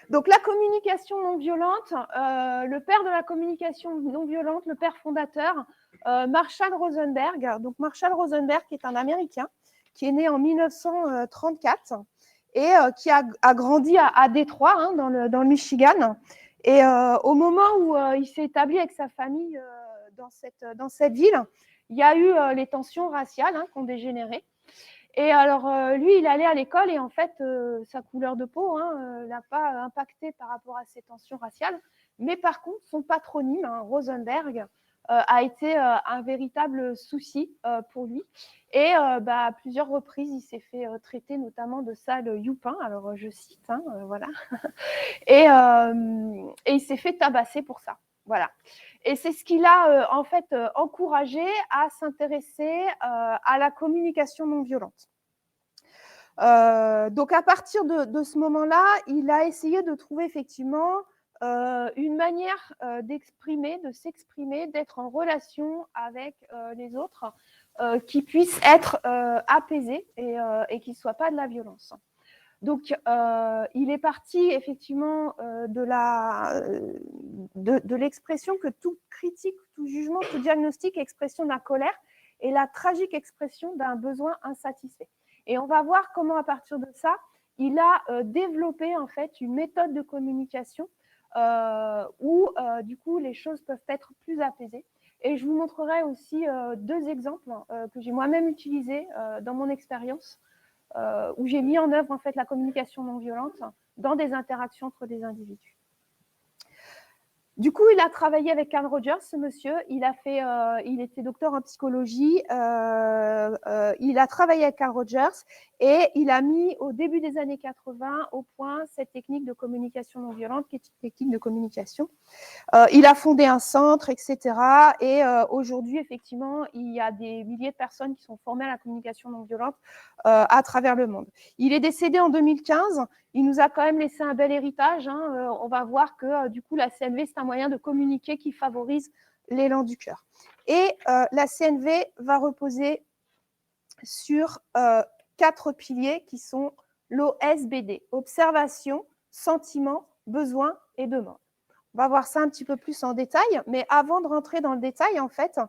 Donc, la communication non violente, le père de la communication non violente, le père fondateur, Marshall Rosenberg. Donc, Marshall Rosenberg, qui est un Américain, qui est né en 1934 et qui a grandi à Détroit, hein, dans le Michigan. Et au moment où il s'est établi avec sa famille dans cette ville, il y a eu les tensions raciales, hein, qui ont dégénéré. Et alors, lui, il allait à l'école et en fait, sa couleur de peau, hein, l'a pas impacté par rapport à ces tensions raciales. Mais par contre, son patronyme, hein, Rosenberg, a été un véritable souci pour lui. Et à plusieurs reprises, il s'est fait traiter notamment de sale youpin. Alors, je cite, hein, voilà. Et il s'est fait tabasser pour ça. Voilà. Et c'est ce qui l'a en fait encouragé à s'intéresser à la communication non violente. Donc à partir de ce moment-là, il a essayé de trouver effectivement une manière d'exprimer, de s'exprimer, d'être en relation avec les autres qui puisse être apaisée et qui ne soit pas de la violence. Donc, il est parti effectivement de l'expression que toute critique, tout jugement, tout diagnostic est expression de la colère et la tragique expression d'un besoin insatisfait. Et on va voir comment, à partir de ça, il a développé en fait une méthode de communication où, du coup, les choses peuvent être plus apaisées. Et je vous montrerai aussi deux exemples que j'ai moi-même utilisés dans mon expérience. Où j'ai mis en œuvre en fait la communication non violente dans des interactions entre des individus. Du coup, il a travaillé avec Carl Rogers, ce monsieur. Il était docteur en psychologie. Il a travaillé avec Carl Rogers et il a mis au début des années 80 au point cette technique de communication non violente, qui est une technique de communication. Il a fondé un centre, etc. Et aujourd'hui, effectivement, il y a des milliers de personnes qui sont formées à la communication non violente à travers le monde. Il est décédé en 2015. Il nous a quand même laissé un bel héritage. Hein. On va voir que du coup, la CNV, c'est un moyen de communiquer qui favorise l'élan du cœur. Et la CNV va reposer sur 4 piliers qui sont l'OSBD, observation, sentiment, besoin et demande. On va voir ça un petit peu plus en détail, mais avant de rentrer dans le détail, en fait,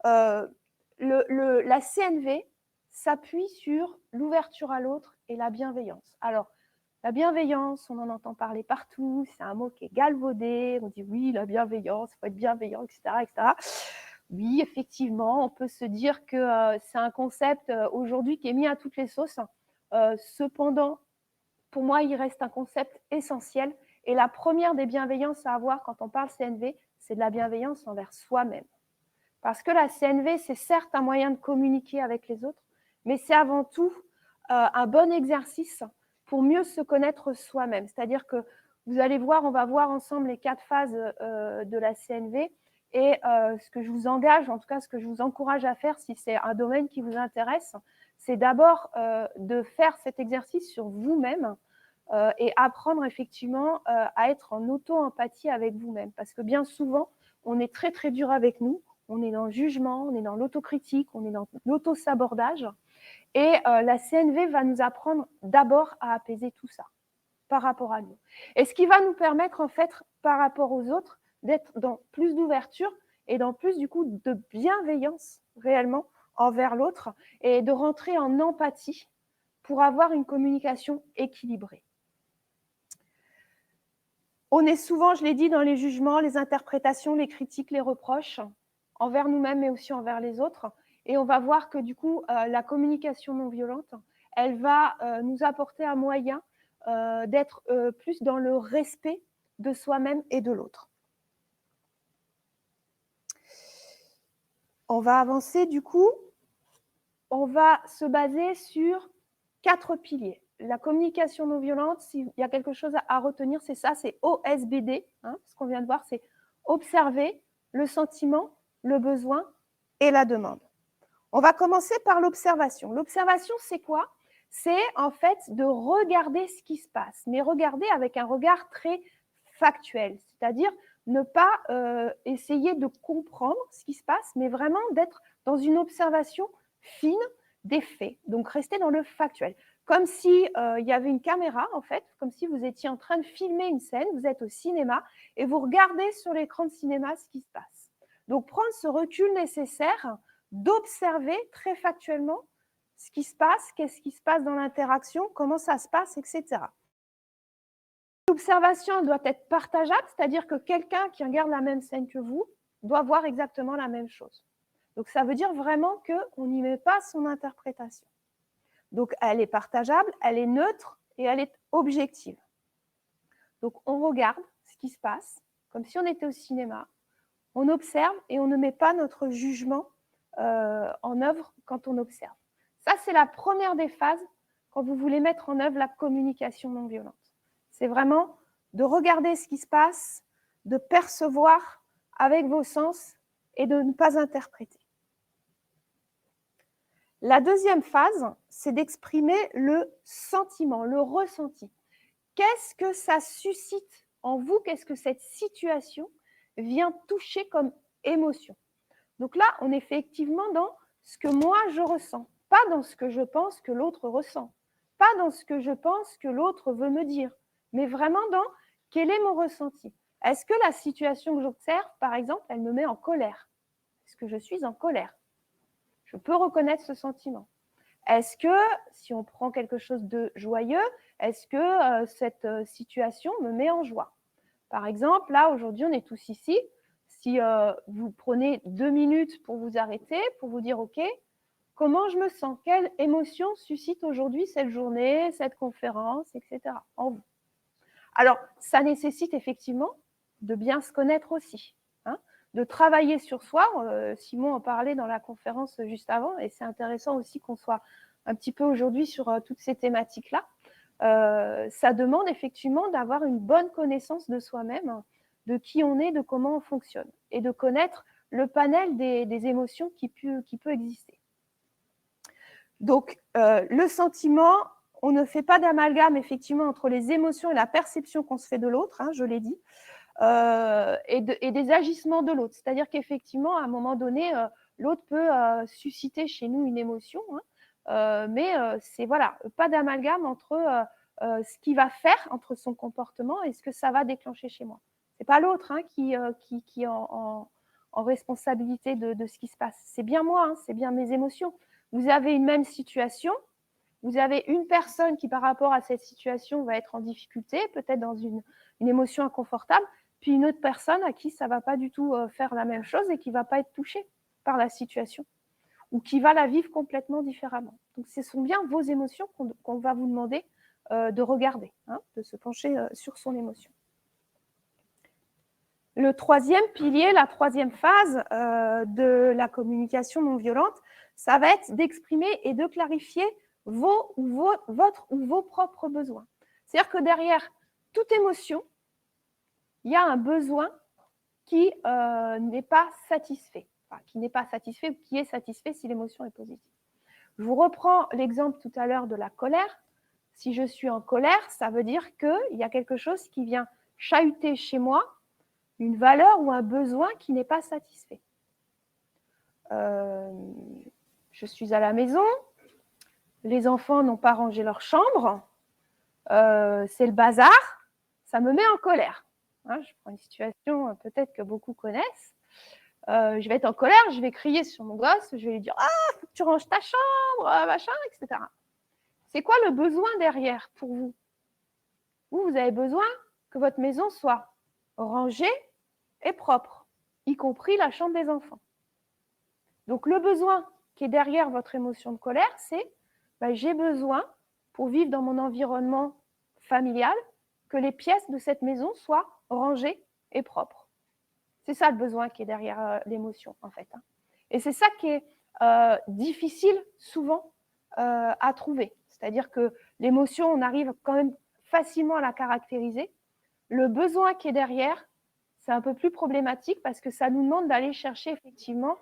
la CNV s'appuie sur l'ouverture à l'autre et la bienveillance. Alors, la bienveillance, on en entend parler partout, c'est un mot qui est galvaudé, on dit oui, la bienveillance, il faut être bienveillant, etc., etc. Oui, effectivement, on peut se dire que c'est un concept aujourd'hui qui est mis à toutes les sauces. Cependant, pour moi, il reste un concept essentiel. Et la première des bienveillances à avoir quand on parle CNV, c'est de la bienveillance envers soi-même. Parce que la CNV, c'est certes un moyen de communiquer avec les autres, mais c'est avant tout un bon exercice pour mieux se connaître soi-même. C'est-à-dire que vous allez voir, on va voir ensemble les 4 phases de la CNV. Et ce que je vous engage, en tout cas ce que je vous encourage à faire si c'est un domaine qui vous intéresse, c'est d'abord de faire cet exercice sur vous-même et apprendre effectivement à être en auto-empathie avec vous-même. Parce que bien souvent, on est très très dur avec nous, on est dans le jugement, on est dans l'autocritique, on est dans l'auto-sabordage. Et la CNV va nous apprendre d'abord à apaiser tout ça par rapport à nous. Et ce qui va nous permettre en fait par rapport aux autres d'être dans plus d'ouverture et dans plus du coup de bienveillance réellement envers l'autre et de rentrer en empathie pour avoir une communication équilibrée. On est souvent, je l'ai dit, dans les jugements, les interprétations, les critiques, les reproches envers nous-mêmes mais aussi envers les autres. Et on va voir que du coup, la communication non violente, elle va nous apporter un moyen d'être plus dans le respect de soi-même et de l'autre. On va avancer du coup. On va se baser sur 4 piliers. La communication non violente, s'il y a quelque chose à retenir, c'est ça, c'est OSBD. Hein, ce qu'on vient de voir, c'est observer le sentiment, le besoin et la demande. On va commencer par l'observation. L'observation, c'est quoi? C'est en fait de regarder ce qui se passe, mais regarder avec un regard très factuel, c'est-à-dire ne pas essayer de comprendre ce qui se passe, mais vraiment d'être dans une observation fine des faits. Donc, rester dans le factuel. comme si il y avait une caméra, en fait, comme si vous étiez en train de filmer une scène, vous êtes au cinéma et vous regardez sur l'écran de cinéma ce qui se passe. Donc, prendre ce recul nécessaire d'observer très factuellement ce qui se passe, qu'est-ce qui se passe dans l'interaction, comment ça se passe, etc. L'observation doit être partageable, c'est-à-dire que quelqu'un qui regarde la même scène que vous doit voir exactement la même chose. Donc, ça veut dire vraiment qu'on n'y met pas son interprétation. Donc, elle est partageable, elle est neutre et elle est objective. Donc, on regarde ce qui se passe, comme si on était au cinéma. On observe et on ne met pas notre jugement en œuvre quand on observe. Ça, c'est la première des phases quand vous voulez mettre en œuvre la communication non violente. C'est vraiment de regarder ce qui se passe, de percevoir avec vos sens et de ne pas interpréter. La deuxième phase, c'est d'exprimer le sentiment, le ressenti. Qu'est-ce que ça suscite en vous? Qu'est-ce que cette situation vient toucher comme émotion? Donc là, on est effectivement dans ce que moi je ressens, pas dans ce que je pense que l'autre ressent, pas dans ce que je pense que l'autre veut me dire, mais vraiment dans quel est mon ressenti. Est-ce que la situation que j'observe, par exemple, elle me met en colère? Est-ce que je suis en colère? Je peux reconnaître ce sentiment. Est-ce que, si on prend quelque chose de joyeux, est-ce que cette situation me met en joie? Par exemple, là, aujourd'hui, on est tous ici. Si vous prenez 2 minutes pour vous arrêter, pour vous dire, OK, comment je me sens? Quelle émotion suscite aujourd'hui cette journée, cette conférence, etc. en vous? Alors, ça nécessite effectivement de bien se connaître aussi, hein, de travailler sur soi. Simon en parlait dans la conférence juste avant, et c'est intéressant aussi qu'on soit un petit peu aujourd'hui sur toutes ces thématiques-là. Ça demande effectivement d'avoir une bonne connaissance de soi-même, de qui on est, de comment on fonctionne, et de connaître le panel des émotions qui peut exister. Donc, le sentiment, on ne fait pas d'amalgame effectivement entre les émotions et la perception qu'on se fait de l'autre, hein, je l'ai dit, et des agissements de l'autre. C'est-à-dire qu'effectivement, à un moment donné, l'autre peut susciter chez nous une émotion, hein, mais c'est voilà, pas d'amalgame entre ce qu'il va faire, entre son comportement et ce que ça va déclencher chez moi. C'est pas l'autre hein, qui est en responsabilité de ce qui se passe. C'est bien moi, hein, c'est bien mes émotions. Vous avez une même situation, vous avez une personne qui, par rapport à cette situation, va être en difficulté, peut-être dans une émotion inconfortable, puis une autre personne à qui ça ne va pas du tout faire la même chose et qui ne va pas être touchée par la situation, ou qui va la vivre complètement différemment. Donc, ce sont bien vos émotions qu'on va vous demander de regarder, hein, de se pencher sur son émotion. Le troisième pilier, la troisième phase de la communication non violente, ça va être d'exprimer et de clarifier votre ou vos propres besoins. C'est-à-dire que derrière toute émotion, il y a un besoin qui n'est pas satisfait, enfin, qui n'est pas satisfait ou qui est satisfait si l'émotion est positive. Je vous reprends l'exemple tout à l'heure de la colère. Si je suis en colère, ça veut dire qu'il y a quelque chose qui vient chahuter chez moi une valeur ou un besoin qui n'est pas satisfait. Je suis à la maison, les enfants n'ont pas rangé leur chambre, c'est le bazar, ça me met en colère. Hein, je prends une situation peut-être que beaucoup connaissent. Je vais être en colère, je vais crier sur mon gosse, je vais lui dire « Ah, il faut que tu ranges ta chambre, machin, etc. » C'est quoi le besoin derrière pour vous? Vous avez besoin que votre maison soit rangée et propre, y compris la chambre des enfants. Donc, le besoin qui est derrière votre émotion de colère, c'est j'ai besoin, pour vivre dans mon environnement familial, que les pièces de cette maison soient rangées et propres. C'est ça le besoin qui est derrière l'émotion, en fait. Et c'est ça qui est difficile, souvent, à trouver. C'est-à-dire que l'émotion, on arrive quand même facilement à la caractériser. Le besoin qui est derrière, c'est un peu plus problématique parce que ça nous demande d'aller chercher effectivement,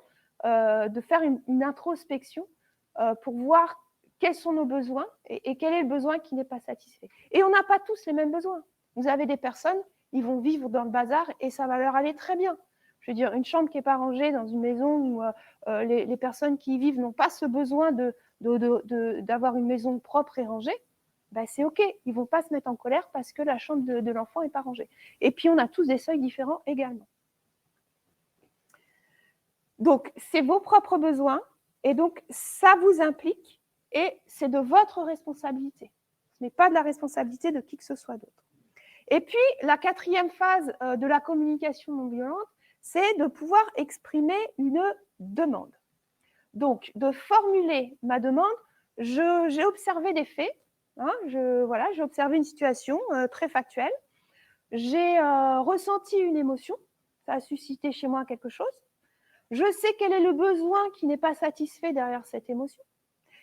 de faire une introspection pour voir quels sont nos besoins et quel est le besoin qui n'est pas satisfait. Et on n'a pas tous les mêmes besoins. Vous avez des personnes, ils vont vivre dans le bazar et ça va leur aller très bien. Je veux dire, une chambre qui n'est pas rangée dans une maison où les personnes qui y vivent n'ont pas ce besoin de d'avoir une maison propre et rangée, ben c'est OK. Ils ne vont pas se mettre en colère parce que la chambre de l'enfant n'est pas rangée. Et puis, on a tous des seuils différents également. Donc, c'est vos propres besoins et donc, ça vous implique et c'est de votre responsabilité. Ce n'est pas de la responsabilité de qui que ce soit d'autre. Et puis, la quatrième phase de la communication non violente, c'est de pouvoir exprimer une demande. Donc, de formuler ma demande, j'ai observé des faits, hein, j'ai observé une situation très factuelle, j'ai ressenti une émotion, ça a suscité chez moi quelque chose, je sais quel est le besoin qui n'est pas satisfait derrière cette émotion.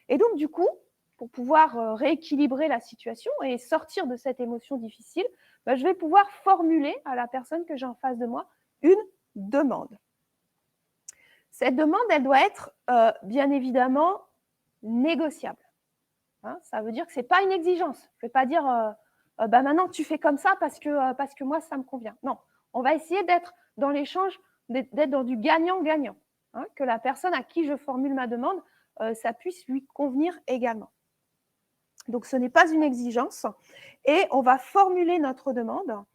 Et donc, du coup, pour pouvoir rééquilibrer la situation et sortir de cette émotion difficile, ben, je vais pouvoir formuler à la personne que j'ai en face de moi une demande. Cette demande, elle doit être bien évidemment négociable. Hein, ça veut dire que ce n'est pas une exigence. Je ne vais pas dire bah maintenant tu fais comme ça parce que moi ça me convient. Non, on va essayer d'être dans l'échange, d'être dans du gagnant-gagnant. Hein, que la personne à qui je formule ma demande, ça puisse lui convenir également. Donc ce n'est pas une exigence et on va formuler notre demande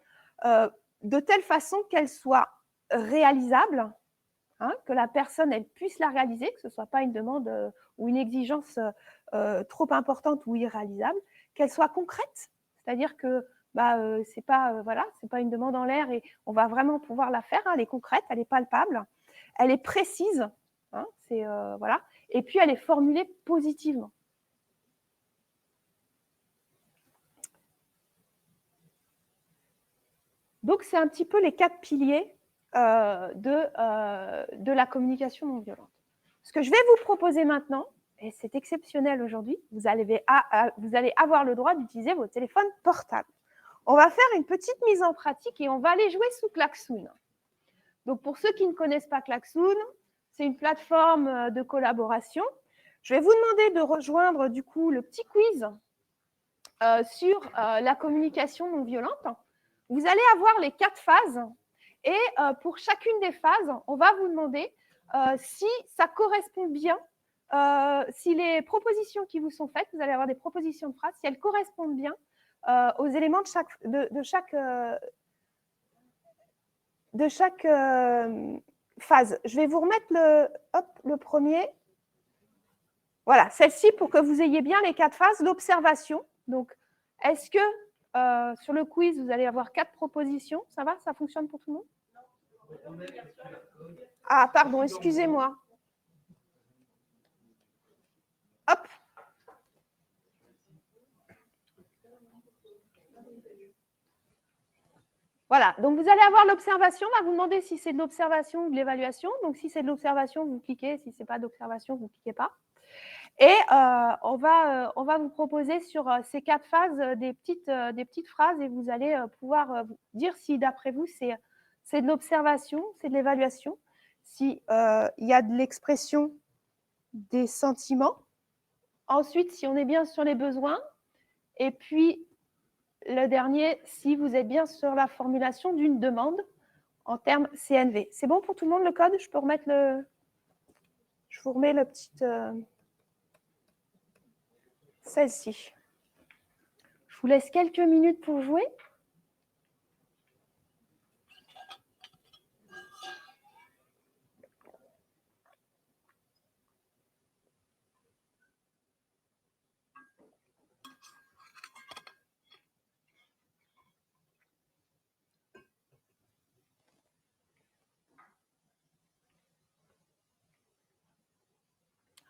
de telle façon qu'elle soit réalisable, hein, que la personne elle puisse la réaliser, que ce ne soit pas une demande ou une exigence trop importante ou irréalisable, qu'elle soit concrète, c'est-à-dire que c'est pas une demande en l'air et on va vraiment pouvoir la faire, hein, elle est concrète, elle est palpable, elle est précise, hein, voilà, et puis elle est formulée positivement. Donc, c'est un petit peu les 4 piliers de la communication non violente. Ce que je vais vous proposer maintenant, et c'est exceptionnel aujourd'hui, vous allez avoir le droit d'utiliser vos téléphones portables. On va faire une petite mise en pratique et on va aller jouer sous Klaxoon. Donc, pour ceux qui ne connaissent pas Klaxoon, c'est une plateforme de collaboration. Je vais vous demander de rejoindre du coup le petit quiz sur la communication non violente. Vous allez avoir les 4 phases et pour chacune des phases, on va vous demander si ça correspond bien, si les propositions qui vous sont faites, vous allez avoir des propositions de phrases, si elles correspondent bien aux éléments de chaque phase. Je vais vous remettre le premier. Voilà, celle-ci pour que vous ayez bien les 4 phases. L'observation. Donc, est-ce que sur le quiz, vous allez avoir 4 propositions? Ça va? Ça fonctionne pour tout le monde? Ah, pardon, excusez-moi. Hop. Voilà, donc vous allez avoir l'observation. On va vous demander si c'est de l'observation ou de l'évaluation. Donc, si c'est de l'observation, vous cliquez. Si ce n'est pas d'observation, vous ne cliquez pas. Et on va vous proposer sur ces 4 phases des petites phrases et vous allez pouvoir dire si d'après vous c'est de l'observation, c'est de l'évaluation, s'il y a de l'expression des sentiments. Ensuite, si on est bien sur les besoins. Et puis, le dernier, si vous êtes bien sur la formulation d'une demande en termes CNV. C'est bon pour tout le monde le code? Je peux remettre je vous remets le petit... celle-ci. Je vous laisse quelques minutes pour jouer.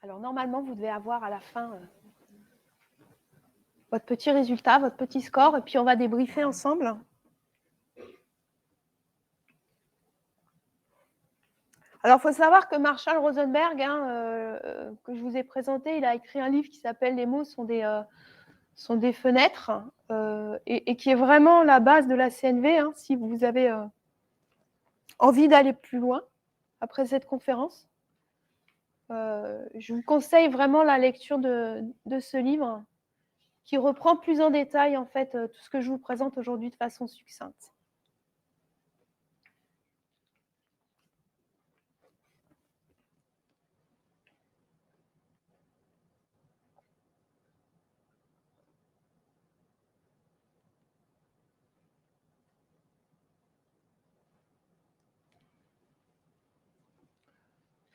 Alors, normalement, vous devez avoir à la fin votre petit résultat, votre petit score, et puis on va débriefer ensemble. Alors, il faut savoir que Marshall Rosenberg, que je vous ai présenté, il a écrit un livre qui s'appelle « Les mots sont des fenêtres » et qui est vraiment la base de la CNV, hein, si vous avez envie d'aller plus loin après cette conférence. Je vous conseille vraiment la lecture de ce livre qui reprend plus en détail en fait tout ce que je vous présente aujourd'hui de façon succincte.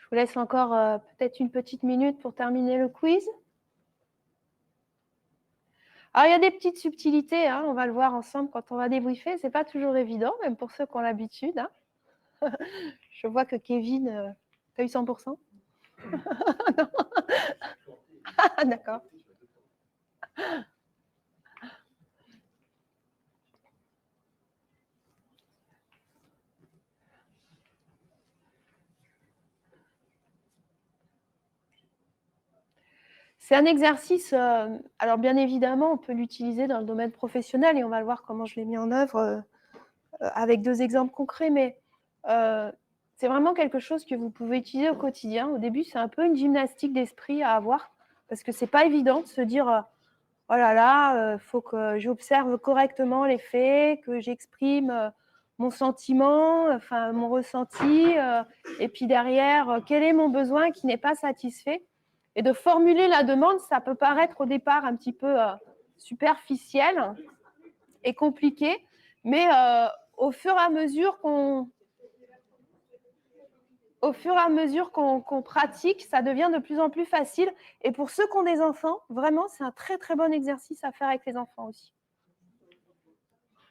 vous laisse encore peut-être une petite minute pour terminer le quiz. Alors, il y a des petites subtilités, hein, on va le voir ensemble quand on va débriefer. Ce n'est pas toujours évident, même pour ceux qui ont l'habitude. Hein. Je vois que Kevin, tu as eu 100%. Non. Ah, d'accord. C'est un exercice, alors bien évidemment, on peut l'utiliser dans le domaine professionnel et on va le voir comment je l'ai mis en œuvre avec 2 exemples concrets, mais c'est vraiment quelque chose que vous pouvez utiliser au quotidien. Au début, c'est un peu une gymnastique d'esprit à avoir parce que c'est pas évident de se dire oh là là, faut que j'observe correctement les faits, que j'exprime mon sentiment, enfin mon ressenti, et puis derrière, quel est mon besoin qui n'est pas satisfait. Et de formuler la demande, ça peut paraître au départ un petit peu superficiel et compliqué, mais au fur et à mesure qu'on pratique, ça devient de plus en plus facile. Et pour ceux qui ont des enfants, vraiment, c'est un très, très bon exercice à faire avec les enfants aussi.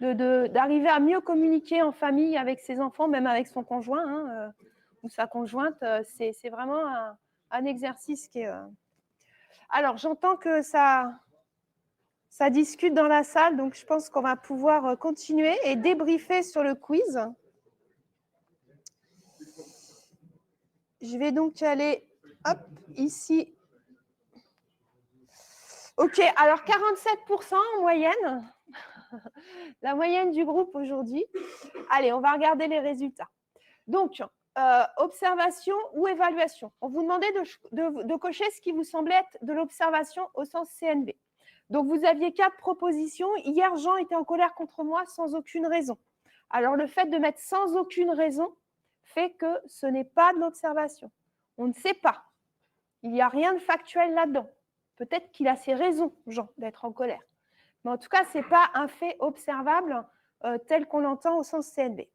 D'arriver à mieux communiquer en famille avec ses enfants, même avec son conjoint hein, ou sa conjointe, c'est vraiment un exercice qui est... Alors, j'entends que ça discute dans la salle, donc je pense qu'on va pouvoir continuer et débriefer sur le quiz. Je vais donc aller, hop, ici. Ok, alors 47% en moyenne, la moyenne du groupe aujourd'hui. Allez, on va regarder les résultats. Donc, observation ou évaluation. On vous demandait de cocher ce qui vous semblait être de l'observation au sens CNV. Donc, vous aviez 4 propositions. Hier, Jean était en colère contre moi sans aucune raison. Alors, le fait de mettre sans aucune raison fait que ce n'est pas de l'observation. On ne sait pas. Il n'y a rien de factuel là-dedans. Peut-être qu'il a ses raisons, Jean, d'être en colère. Mais en tout cas, ce n'est pas un fait observable tel qu'on l'entend au sens CNV.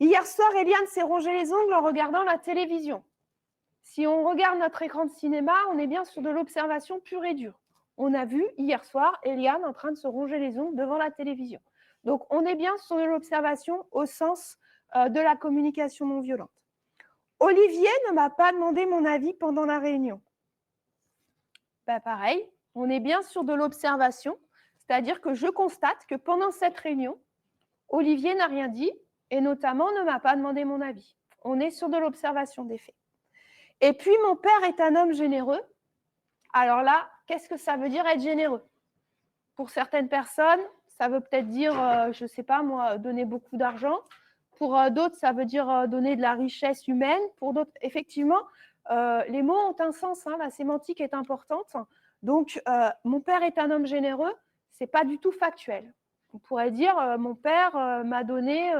Hier soir, Eliane s'est rongé les ongles en regardant la télévision. Si on regarde notre écran de cinéma, on est bien sur de l'observation pure et dure. On a vu hier soir Eliane en train de se ronger les ongles devant la télévision. Donc, on est bien sur de l'observation au sens de la communication non violente. Olivier ne m'a pas demandé mon avis pendant la réunion. Ben, pareil, on est bien sur de l'observation, c'est-à-dire que je constate que pendant cette réunion, Olivier n'a rien dit et notamment ne m'a pas demandé mon avis. On est sur de l'observation des faits. Et puis, mon père est un homme généreux. Alors là, qu'est-ce que ça veut dire être généreux? Pour certaines personnes, ça veut peut-être dire, je ne sais pas moi, donner beaucoup d'argent. Pour d'autres, ça veut dire donner de la richesse humaine. Pour d'autres, effectivement, les mots ont un sens. Hein, la sémantique est importante. Donc, mon père est un homme généreux, ce n'est pas du tout factuel. On pourrait dire, mon père m'a donné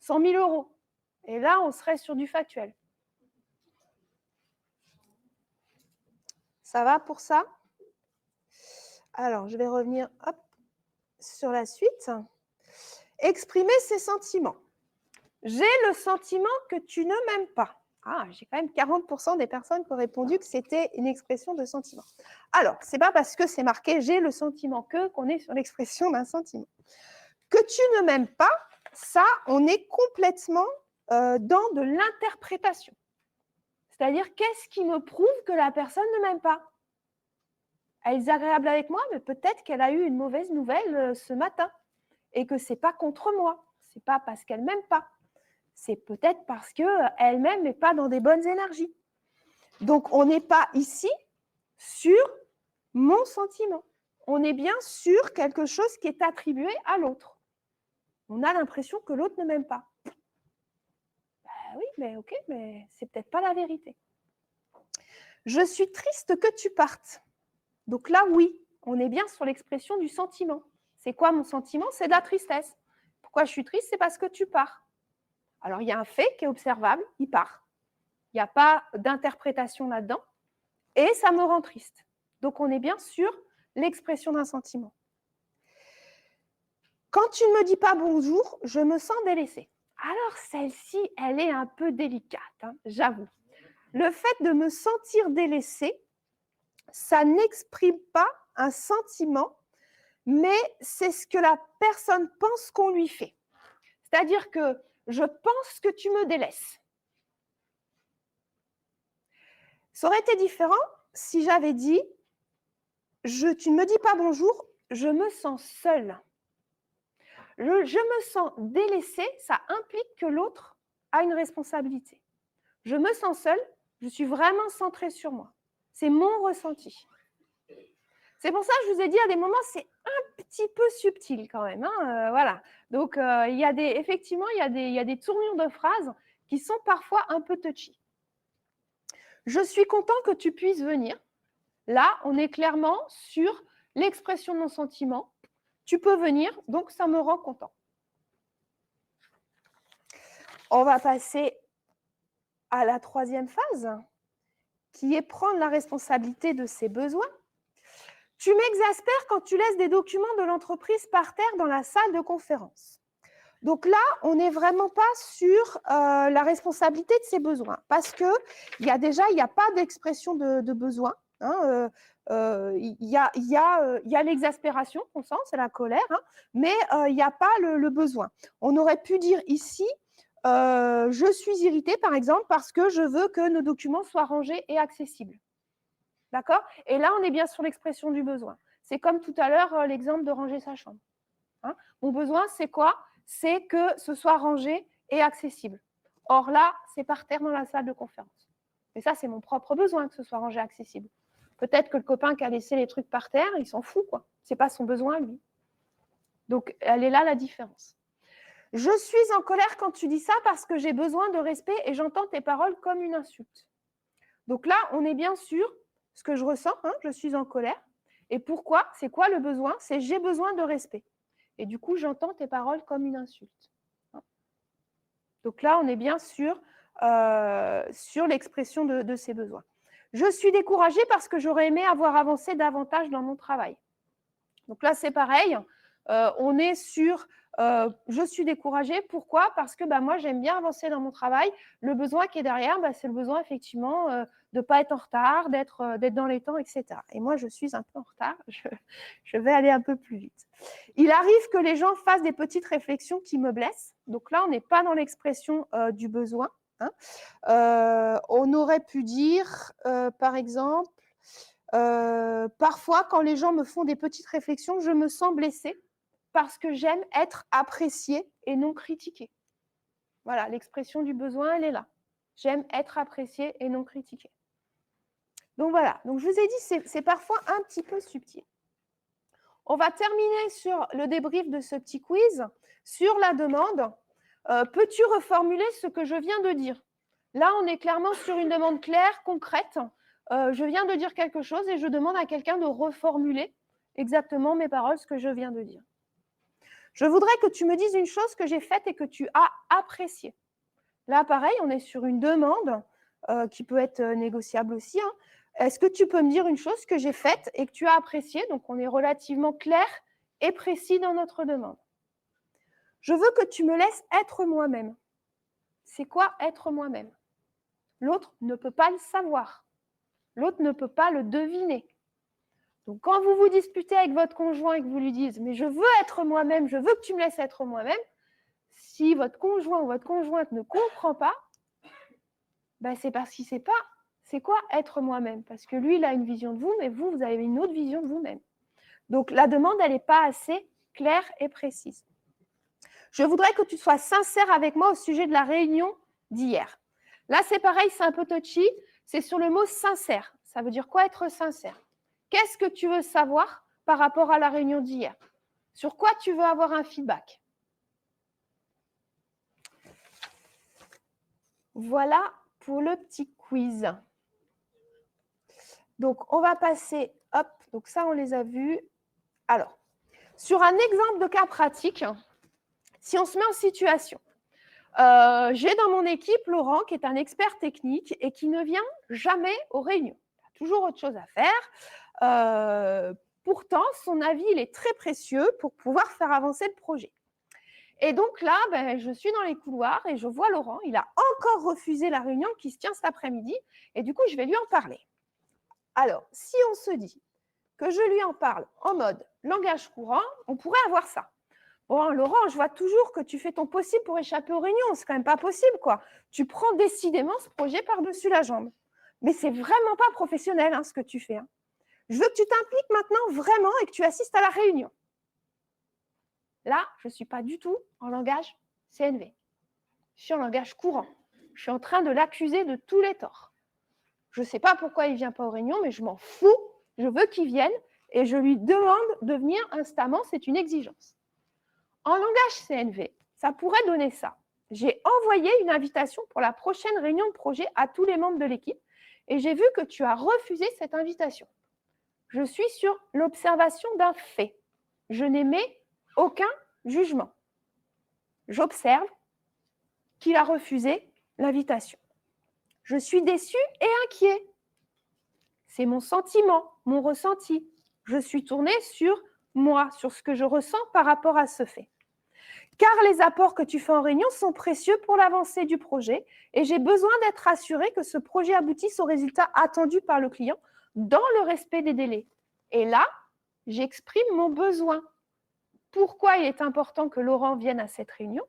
100 000 euros. Et là, on serait sur du factuel. Ça va pour ça? Alors, je vais revenir hop, sur la suite. Exprimer ses sentiments. J'ai le sentiment que tu ne m'aimes pas. Ah, j'ai quand même 40% des personnes qui ont répondu que c'était une expression de sentiment. Alors, ce n'est pas parce que c'est marqué « j'ai le sentiment que » qu'on est sur l'expression d'un sentiment. Que tu ne m'aimes pas, ça, on est complètement dans de l'interprétation. C'est-à-dire, qu'est-ce qui me prouve que la personne ne m'aime pas? Elle est désagréable avec moi, mais peut-être qu'elle a eu une mauvaise nouvelle ce matin et que ce n'est pas contre moi. Ce n'est pas parce qu'elle ne m'aime pas. C'est peut-être parce qu'elle-même n'est pas dans des bonnes énergies. Donc, on n'est pas ici sur mon sentiment. On est bien sur quelque chose qui est attribué à l'autre. On a l'impression que l'autre ne m'aime pas. Ben oui, mais ok, mais c'est peut-être pas la vérité. Je suis triste que tu partes. Donc là, oui, on est bien sur l'expression du sentiment. C'est quoi mon sentiment? C'est de la tristesse. Pourquoi je suis triste? C'est parce que tu pars. Alors, il y a un fait qui est observable, il part. Il n'y a pas d'interprétation là-dedans. Et ça me rend triste. Donc, on est bien sur l'expression d'un sentiment. Quand tu ne me dis pas bonjour, je me sens délaissée. Alors, celle-ci, elle est un peu délicate, hein, j'avoue. Le fait de me sentir délaissée, ça n'exprime pas un sentiment, mais c'est ce que la personne pense qu'on lui fait. C'est-à-dire que je pense que tu me délaisses. Ça aurait été différent si j'avais dit tu ne me dis pas bonjour, je me sens seule. Je me sens délaissée, ça implique que l'autre a une responsabilité. Je me sens seule, je suis vraiment centrée sur moi. C'est mon ressenti. C'est pour ça que je vous ai dit, à des moments, c'est un petit peu subtil quand même. Voilà. Donc, effectivement, il y a des tournures de phrases qui sont parfois un peu touchy. Je suis content que tu puisses venir. Là, on est clairement sur l'expression de mon sentiment. Tu peux venir, donc ça me rend content. On va passer à la troisième phase, qui est prendre la responsabilité de ses besoins. Tu m'exaspères quand tu laisses des documents de l'entreprise par terre dans la salle de conférence. Donc là, on n'est vraiment pas sur la responsabilité de ses besoins, parce qu'il n'y a pas d'expression de besoin. Il y a l'exaspération qu'on sent, c'est la colère, mais il n'y a pas le besoin. On aurait pu dire ici, je suis irritée, par exemple, parce que je veux que nos documents soient rangés et accessibles. D'accord? Et là, on est bien sur l'expression du besoin. C'est comme tout à l'heure, l'exemple de ranger sa chambre. Mon besoin, c'est quoi? C'est que ce soit rangé et accessible. Or là, c'est par terre dans la salle de conférence. Mais ça, c'est mon propre besoin que ce soit rangé et accessible. Peut-être que le copain qui a laissé les trucs par terre, il s'en fout, quoi. C'est pas son besoin, lui. Donc, elle est là, la différence. Je suis en colère quand tu dis ça parce que j'ai besoin de respect et j'entends tes paroles comme une insulte. Donc là, on est bien sûr ce que je ressens, je suis en colère. Et pourquoi? C'est quoi le besoin? C'est j'ai besoin de respect. Et du coup, j'entends tes paroles comme une insulte. Donc là, on est bien sûr sur l'expression de ces besoins. Je suis découragée parce que j'aurais aimé avoir avancé davantage dans mon travail. Donc là, c'est pareil. On est sur je suis découragée. Pourquoi? Parce que moi, j'aime bien avancer dans mon travail. Le besoin qui est derrière, c'est le besoin effectivement de ne pas être en retard, d'être dans les temps, etc. Et moi, je suis un peu en retard. Je vais aller un peu plus vite. Il arrive que les gens fassent des petites réflexions qui me blessent. Donc là, on n'est pas dans l'expression du besoin. On aurait pu dire, par exemple, parfois, quand les gens me font des petites réflexions, je me sens blessée parce que j'aime être appréciée et non critiquée. Voilà, l'expression du besoin, elle est là. J'aime être appréciée et non critiquée. Donc voilà, donc je vous ai dit, c'est parfois un petit peu subtil. On va terminer sur le débrief de ce petit quiz sur la demande. Peux-tu reformuler ce que je viens de dire? Là, on est clairement sur une demande claire, concrète. Je viens de dire quelque chose et je demande à quelqu'un de reformuler exactement mes paroles, ce que je viens de dire. Je voudrais que tu me dises une chose que j'ai faite et que tu as appréciée. Là, pareil, on est sur une demande qui peut être négociable aussi. Est-ce que tu peux me dire une chose que j'ai faite et que tu as appréciée? Donc, on est relativement clair et précis dans notre demande. Je veux que tu me laisses être moi-même. C'est quoi être moi-même? L'autre ne peut pas le savoir. L'autre ne peut pas le deviner. Donc, quand vous vous disputez avec votre conjoint et que vous lui dites « mais je veux être moi-même, je veux que tu me laisses être moi-même », si votre conjoint ou votre conjointe ne comprend pas, c'est parce qu'il ne sait pas c'est quoi être moi-même. Parce que lui, il a une vision de vous, mais vous, vous avez une autre vision de vous-même. Donc, la demande, elle n'est pas assez claire et précise. Je voudrais que tu sois sincère avec moi au sujet de la réunion d'hier. Là, c'est pareil, c'est un peu touchy. C'est sur le mot sincère. Ça veut dire quoi être sincère? Qu'est-ce que tu veux savoir par rapport à la réunion d'hier? Sur quoi tu veux avoir un feedback? Voilà pour le petit quiz. Donc, on va passer, hop, donc ça, on les a vus. Alors, sur un exemple de cas pratique, si on se met en situation, j'ai dans mon équipe Laurent, qui est un expert technique et qui ne vient jamais aux réunions. Il a toujours autre chose à faire. Pourtant, son avis, il est très précieux pour pouvoir faire avancer le projet. Et donc là, je suis dans les couloirs et je vois Laurent. Il a encore refusé la réunion qui se tient cet après-midi. Et du coup, je vais lui en parler. Alors, si on se dit que je lui en parle en mode langage courant, on pourrait avoir ça. Bon, Laurent, je vois toujours que tu fais ton possible pour échapper aux réunions. C'est quand même pas possible, quoi. Tu prends décidément ce projet par-dessus la jambe. Mais c'est vraiment pas professionnel, hein, ce que tu fais. Hein. Je veux que tu t'impliques maintenant vraiment et que tu assistes à la réunion. Là, je ne suis pas du tout en langage CNV. Je suis en langage courant. Je suis en train de l'accuser de tous les torts. Je ne sais pas pourquoi il ne vient pas aux réunions, mais je m'en fous. Je veux qu'il vienne et je lui demande de venir instamment. C'est une exigence. En langage CNV, ça pourrait donner ça. J'ai envoyé une invitation pour la prochaine réunion de projet à tous les membres de l'équipe et j'ai vu que tu as refusé cette invitation. Je suis sur l'observation d'un fait. Je n'émets aucun jugement. J'observe qu'il a refusé l'invitation. Je suis déçue et inquiet. C'est mon sentiment, mon ressenti. Je suis tournée sur moi, sur ce que je ressens par rapport à ce fait. Car les apports que tu fais en réunion sont précieux pour l'avancée du projet et j'ai besoin d'être assurée que ce projet aboutisse au résultat attendu par le client dans le respect des délais. Et là, j'exprime mon besoin. Pourquoi il est important que Laurent vienne à cette réunion?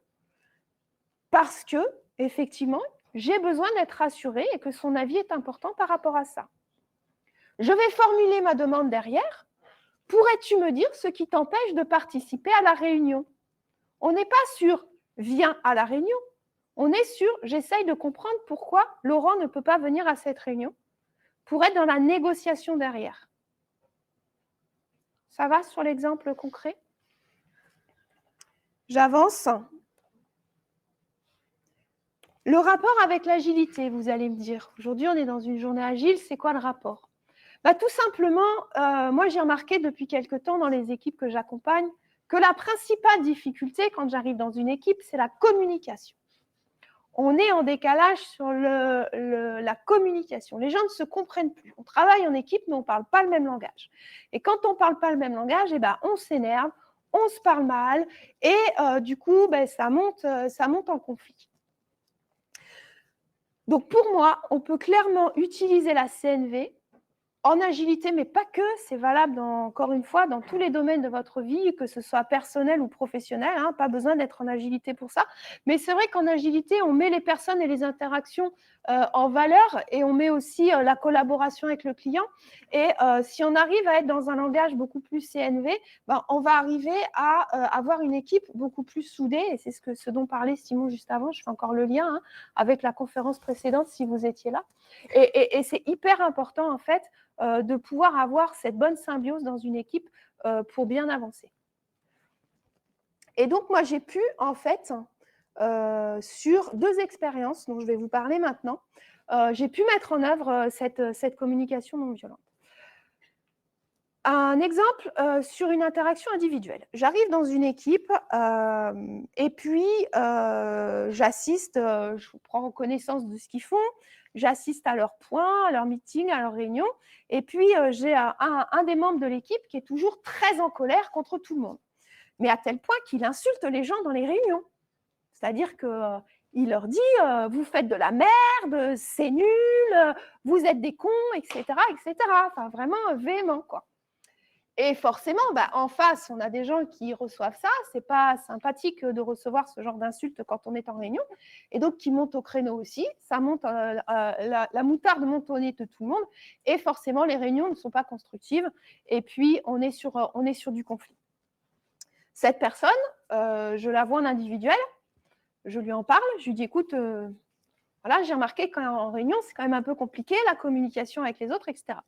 Parce que, effectivement, j'ai besoin d'être assurée et que son avis est important par rapport à ça. Je vais formuler ma demande derrière. Pourrais-tu me dire ce qui t'empêche de participer à la réunion? On n'est pas sur « viens à la réunion ». On est sur « j'essaye de comprendre pourquoi Laurent ne peut pas venir à cette réunion » pour être dans la négociation derrière. Ça va sur l'exemple concret? J'avance. Le rapport avec l'agilité, vous allez me dire. Aujourd'hui, on est dans une journée agile, c'est quoi le rapport? Tout simplement, moi j'ai remarqué depuis quelque temps dans les équipes que j'accompagne que la principale difficulté quand j'arrive dans une équipe, c'est la communication. On est en décalage sur la communication. Les gens ne se comprennent plus. On travaille en équipe, mais on ne parle pas le même langage. Et quand on ne parle pas le même langage, on s'énerve, on se parle mal, et du coup, ça monte en conflit. Donc pour moi, on peut clairement utiliser la CNV en agilité, mais pas que, c'est valable, encore une fois, dans tous les domaines de votre vie, que ce soit personnel ou professionnel, hein, pas besoin d'être en agilité pour ça. Mais c'est vrai qu'en agilité, on met les personnes et les interactions en valeur et on met aussi la collaboration avec le client. Et si on arrive à être dans un langage beaucoup plus CNV, on va arriver à avoir une équipe beaucoup plus soudée. Et c'est ce dont parlait Simon juste avant, je fais encore le lien avec la conférence précédente si vous étiez là. Et c'est hyper important en fait de pouvoir avoir cette bonne symbiose dans une équipe pour bien avancer. Et donc, moi, j'ai pu, en fait, sur 2 expériences dont je vais vous parler maintenant, j'ai pu mettre en œuvre cette communication non violente. Un exemple sur une interaction individuelle. J'arrive dans une équipe et puis j'assiste, je prends connaissance de ce qu'ils font, j'assiste à leurs points, à leurs meetings, à leurs réunions. Et puis, j'ai un des membres de l'équipe qui est toujours très en colère contre tout le monde. Mais à tel point qu'il insulte les gens dans les réunions. C'est-à-dire qu'il leur dit « vous faites de la merde, c'est nul, vous êtes des cons, etc. etc. » Enfin, vraiment véhément, quoi. Et forcément, en face, on a des gens qui reçoivent ça. Ce n'est pas sympathique de recevoir ce genre d'insultes quand on est en réunion. Et donc, qui montent au créneau aussi. Ça monte, la moutarde monte au nez de tout le monde. Et forcément, les réunions ne sont pas constructives. Et puis, on est sur du conflit. Cette personne, je la vois en individuel. Je lui en parle. Je lui dis, écoute, voilà, j'ai remarqué qu'en réunion, c'est quand même un peu compliqué, la communication avec les autres, etc.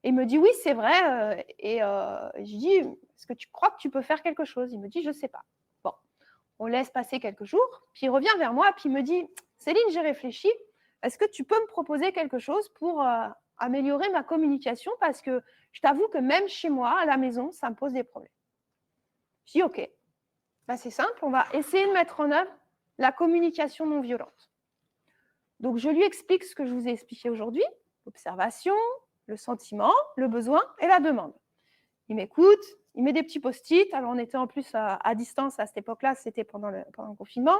Et il me dit, oui, c'est vrai. Et je lui dis, est-ce que tu crois que tu peux faire quelque chose? Il me dit, je ne sais pas. Bon, on laisse passer quelques jours. Puis il revient vers moi, puis il me dit, Céline, j'ai réfléchi. Est-ce que tu peux me proposer quelque chose pour améliorer ma communication? Parce que je t'avoue que même chez moi, à la maison, ça me pose des problèmes. Je dis, OK. C'est simple, on va essayer de mettre en œuvre la communication non violente. Donc, je lui explique ce que je vous ai expliqué aujourd'hui, l'observation, le sentiment, le besoin et la demande. Il m'écoute, Il met des petits post-it. Alors, on était en plus à distance à cette époque-là, c'était pendant le confinement.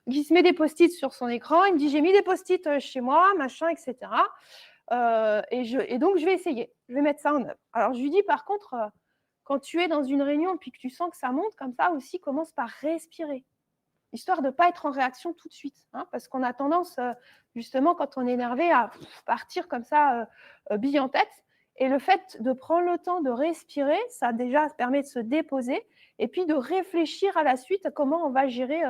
Donc, il se met des post-it sur son écran. Il me dit, j'ai mis des post-it chez moi, machin, etc. Et donc, je vais essayer. Je vais mettre ça en œuvre. Alors, je lui dis, par contre, quand tu es dans une réunion puis que tu sens que ça monte comme ça aussi, commence par respirer, histoire de ne pas être en réaction tout de suite. Hein, parce qu'on a tendance, justement, quand on est énervé, à partir comme ça, bille en tête. Et le fait de prendre le temps de respirer, ça déjà permet de se déposer et puis de réfléchir à la suite à comment on va gérer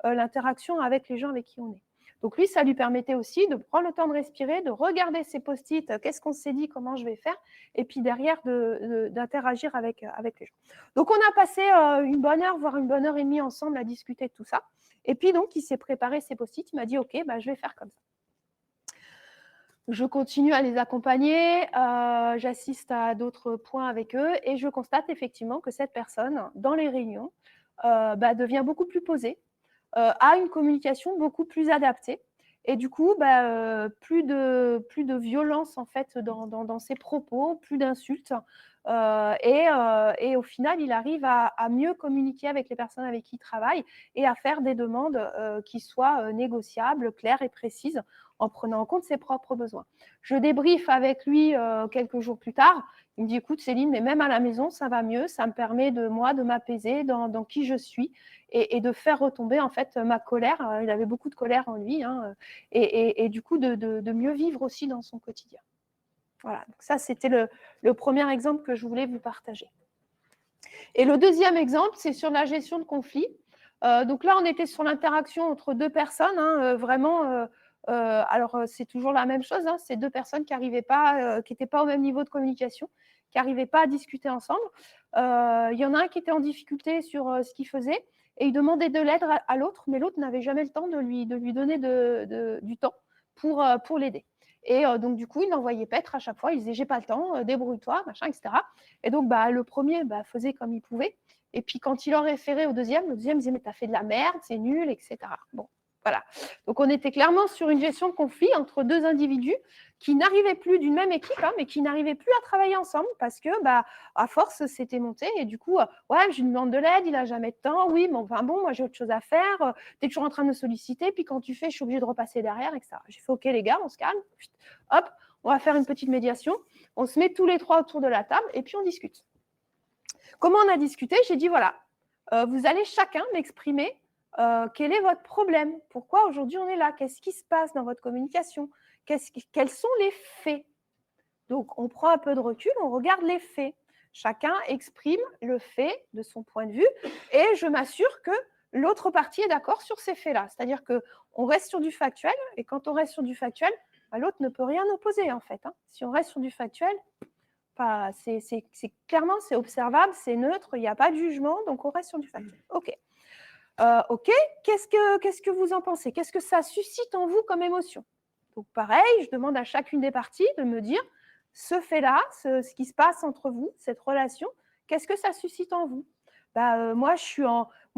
l'interaction avec les gens avec qui on est. Donc lui, ça lui permettait aussi de prendre le temps de respirer, de regarder ses post-it, qu'est-ce qu'on s'est dit, comment je vais faire, et puis derrière d'interagir avec les gens. Donc on a passé une bonne heure, voire une bonne heure et demie ensemble à discuter de tout ça. Et puis donc il s'est préparé ses post-it, il m'a dit ok, bah, je vais faire comme ça. Je continue à les accompagner, j'assiste à d'autres points avec eux et je constate effectivement que cette personne, dans les réunions, devient beaucoup plus posée, a une communication beaucoup plus adaptée et du coup, plus de violence en fait dans ses propos, plus d'insultes. Et au final, il arrive à mieux communiquer avec les personnes avec qui il travaille et à faire des demandes qui soient négociables, claires et précises en prenant en compte ses propres besoins. Je débriefe avec lui quelques jours plus tard. Il me dit, écoute Céline, mais même à la maison, ça va mieux, ça me permet de m'apaiser dans qui je suis et de faire retomber en fait ma colère. Il avait beaucoup de colère en lui et du coup de mieux vivre aussi dans son quotidien. Voilà, donc ça c'était le premier exemple que je voulais vous partager. Et le deuxième exemple, c'est sur la gestion de conflits. Donc là, on était sur l'interaction entre deux personnes, vraiment. Alors, c'est toujours la même chose, c'est deux personnes qui n'arrivaient pas, qui n'étaient pas au même niveau de communication, qui n'arrivaient pas à discuter ensemble. Il y en a un qui était en difficulté sur ce qu'il faisait et il demandait de l'aide à l'autre, mais l'autre n'avait jamais le temps de lui donner du temps pour l'aider. Et donc, du coup, il l'envoyait paître à chaque fois. Il disait, j'ai pas le temps, débrouille-toi, machin, etc. Et donc, le premier faisait comme il pouvait. Et puis, quand il en référait au deuxième, le deuxième disait, mais t'as fait de la merde, c'est nul, etc. Bon, voilà. Donc, on était clairement sur une gestion de conflit entre deux individus qui n'arrivaient plus d'une même équipe, mais qui n'arrivaient plus à travailler ensemble parce que, à force, c'était monté. Et du coup, ouais, je lui demande de l'aide, il n'a jamais de temps. Oui, mais enfin bon, moi, j'ai autre chose à faire. Tu es toujours en train de me solliciter. Puis quand tu fais, je suis obligée de repasser derrière, etc. J'ai fait, OK, les gars, on se calme. Hop, on va faire une petite médiation. On se met tous les trois autour de la table et puis on discute. Comment on a discuté? J'ai dit, voilà, vous allez chacun m'exprimer quel est votre problème? Pourquoi aujourd'hui on est là? Qu'est-ce qui se passe dans votre communication? Quels sont les faits? Donc, on prend un peu de recul, on regarde les faits. Chacun exprime le fait de son point de vue et je m'assure que l'autre partie est d'accord sur ces faits-là. C'est-à-dire qu'on reste sur du factuel et quand on reste sur du factuel, l'autre ne peut rien opposer en fait. Si on reste sur du factuel, c'est clairement, c'est observable, c'est neutre, il n'y a pas de jugement, donc on reste sur du factuel. OK. OK, qu'est-ce que vous en pensez? Qu'est-ce que ça suscite en vous comme émotion? Donc pareil, je demande à chacune des parties de me dire ce fait-là, ce qui se passe entre vous, cette relation, qu'est-ce que ça suscite en vous? Moi, je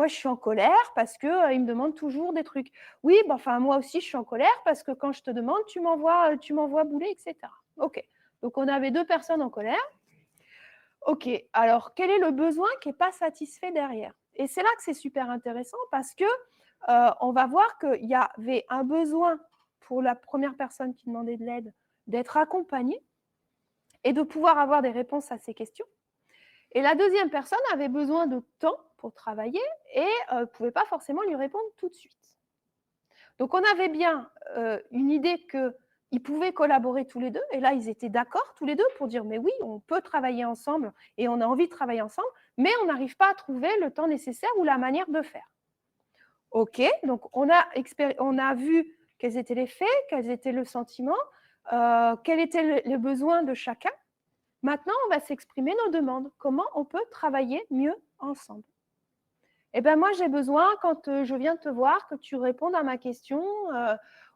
suis en colère parce qu'il il me demande toujours des trucs. Oui, moi aussi, je suis en colère parce que quand je te demande, tu m'envoies bouler, etc. OK. Donc, on avait deux personnes en colère. OK. Alors, quel est le besoin qui n'est pas satisfait derrière? Et c'est là que c'est super intéressant parce que on va voir qu'il y avait un besoin pour la première personne qui demandait de l'aide d'être accompagnée et de pouvoir avoir des réponses à ces questions. Et la deuxième personne avait besoin de temps pour travailler et ne pouvait pas forcément lui répondre tout de suite. Donc, on avait bien une idée qu'ils pouvaient collaborer tous les deux. Et là, ils étaient d'accord tous les deux pour dire, mais oui, on peut travailler ensemble et on a envie de travailler ensemble, mais on n'arrive pas à trouver le temps nécessaire ou la manière de faire. OK, donc on a vu quels étaient les faits, quels étaient le sentiment, quels étaient les besoins de chacun. Maintenant, on va s'exprimer nos demandes. Comment on peut travailler mieux ensemble? Eh bien, moi, j'ai besoin, quand je viens te voir, que tu répondes à ma question.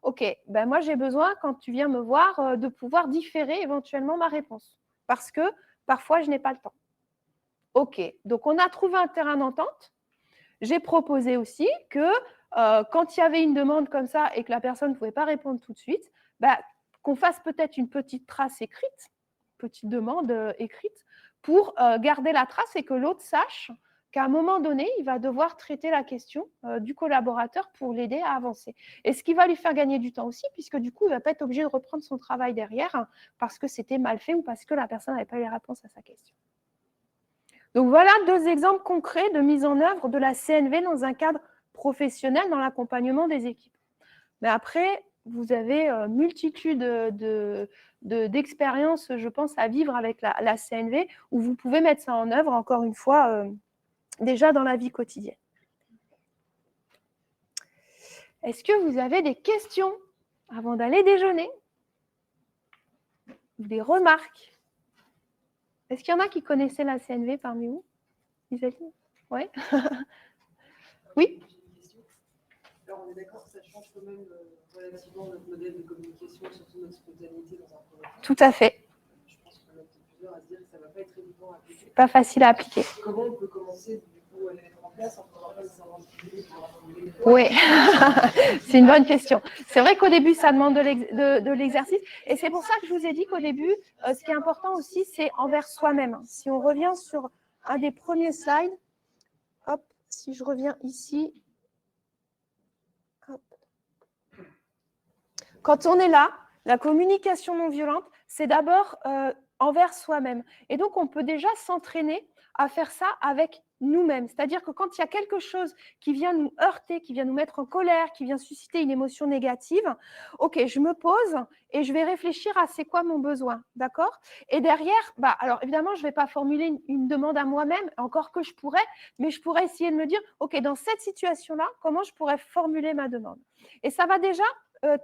OK, moi, j'ai besoin, quand tu viens me voir, de pouvoir différer éventuellement ma réponse. Parce que parfois, je n'ai pas le temps. OK, donc on a trouvé un terrain d'entente. J'ai proposé aussi que quand il y avait une demande comme ça et que la personne ne pouvait pas répondre tout de suite, qu'on fasse peut-être une petite trace écrite, petite demande écrite, pour garder la trace et que l'autre sache qu'à un moment donné, il va devoir traiter la question du collaborateur pour l'aider à avancer. Et ce qui va lui faire gagner du temps aussi, puisque du coup, il ne va pas être obligé de reprendre son travail derrière parce que c'était mal fait ou parce que la personne n'avait pas eu les réponses à sa question. Donc voilà 2 exemples concrets de mise en œuvre de la CNV dans un cadre professionnel dans l'accompagnement des équipes. Mais après, vous avez multitude d'expériences, je pense, à vivre avec la CNV, où vous pouvez mettre ça en œuvre, encore une fois, déjà dans la vie quotidienne. Est-ce que vous avez des questions avant d'aller déjeuner? Ou des remarques? Est-ce qu'il y en a qui connaissaient la CNV parmi vous? Isalie? Oui. Oui. Alors, on est d'accord que ça change quand même relativement notre modèle de communication, surtout notre spontanéité dans un premier temps. Tout à fait. Je pense qu'on a plusieurs à se dire que ça ne va pas être évident à appliquer. Pas facile à appliquer. Comment on peut commencer du coup à les mettre en place en faisant pas nécessairement de Oui, c'est une bonne question. C'est vrai qu'au début, ça demande de l'exercice. Et c'est pour ça que je vous ai dit qu'au début, ce qui est important aussi, c'est envers soi-même. Si on revient sur un des premiers slides, hop, si je reviens ici, hop. Quand on est là, la communication non violente, c'est d'abord envers soi-même. Et donc, on peut déjà s'entraîner à faire ça avec nous-mêmes. C'est-à-dire que quand il y a quelque chose qui vient nous heurter, qui vient nous mettre en colère, qui vient susciter une émotion négative, ok, je me pose et je vais réfléchir à c'est quoi mon besoin, d'accord? Et derrière, alors évidemment, je ne vais pas formuler une demande à moi-même, encore que je pourrais, mais je pourrais essayer de me dire, ok, dans cette situation-là, comment je pourrais formuler ma demande? Et ça va déjà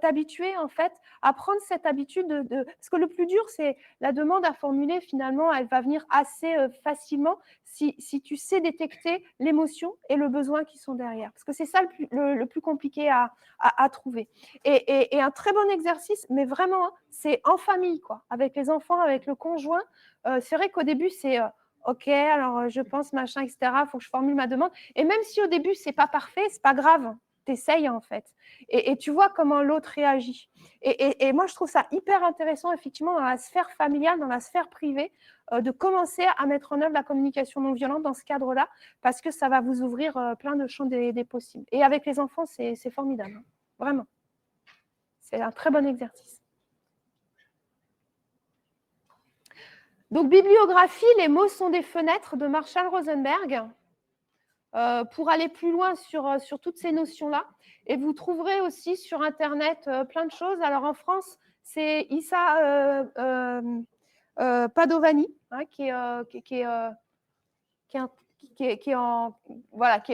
t'habituer en fait à prendre cette habitude parce que le plus dur, c'est la demande à formuler, finalement, elle va venir assez facilement si tu sais détecter l'émotion et le besoin qui sont derrière. Parce que c'est ça le plus compliqué à trouver. Et un très bon exercice, mais vraiment, c'est en famille, quoi, avec les enfants, avec le conjoint. C'est vrai qu'au début, c'est ok, alors je pense, machin, etc., il faut que je formule ma demande. Et même si au début, c'est pas parfait, c'est pas grave. T'essayes en fait. Et tu vois comment l'autre réagit. Et moi, je trouve ça hyper intéressant, effectivement, dans la sphère familiale, dans la sphère privée, de commencer à mettre en œuvre la communication non violente dans ce cadre-là, parce que ça va vous ouvrir plein de champs des possibles. Et avec les enfants, c'est formidable, hein. Vraiment. C'est un très bon exercice. Donc, bibliographie, les mots sont des fenêtres de Marshall Rosenberg. Pour aller plus loin sur toutes ces notions-là. Et vous trouverez aussi sur Internet plein de choses. Alors en France, c'est Issa Padovani, hein, qui est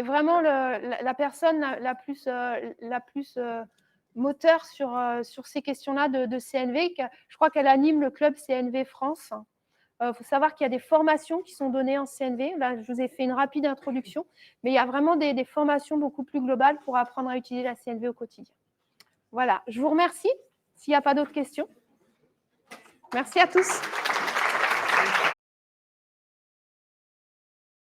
vraiment la personne la plus moteur sur ces questions-là de CNV. Je crois qu'elle anime le club CNV France. Faut savoir qu'il y a des formations qui sont données en CNV. Là, je vous ai fait une rapide introduction, mais il y a vraiment des formations beaucoup plus globales pour apprendre à utiliser la CNV au quotidien. Voilà, je vous remercie. S'il n'y a pas d'autres questions. Merci à tous.